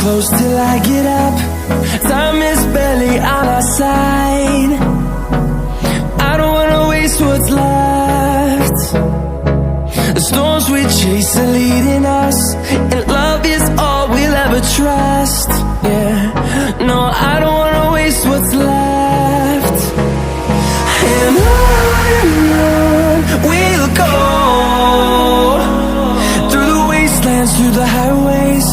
close till I get up. Time is barely on our side. I don't wanna waste what's left. The storms we chase are leading us, and love is all we'll ever trust. Yeah, no, I don't wanna waste what's left. And on we'll go, through the wastelands, through the highways,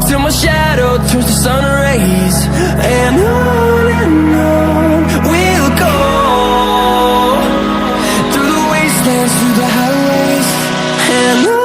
till my shadow turns to sun rays. And on we'll go, through the wastelands, through the highways, and on we'll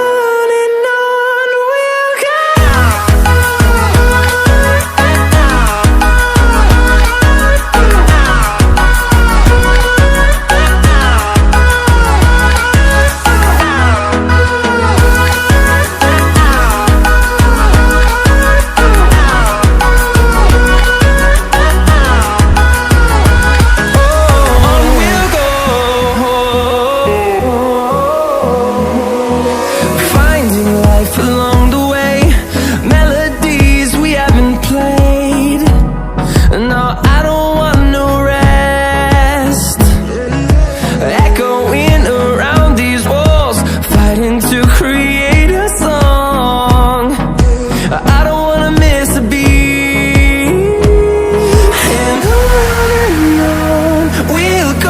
go.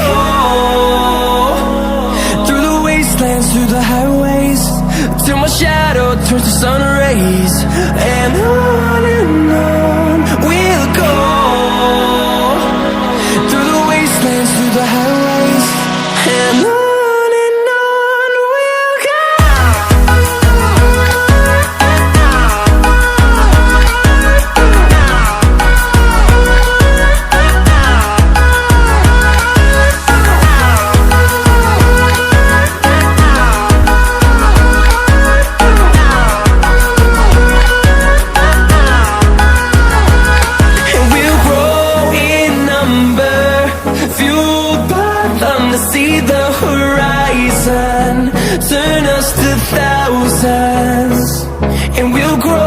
Through the highways, till my shadow turns to sun rays. And on we'll go, through the wastelands, through the highways, and on we'll go. See the horizon turn us to thousands, and we'll grow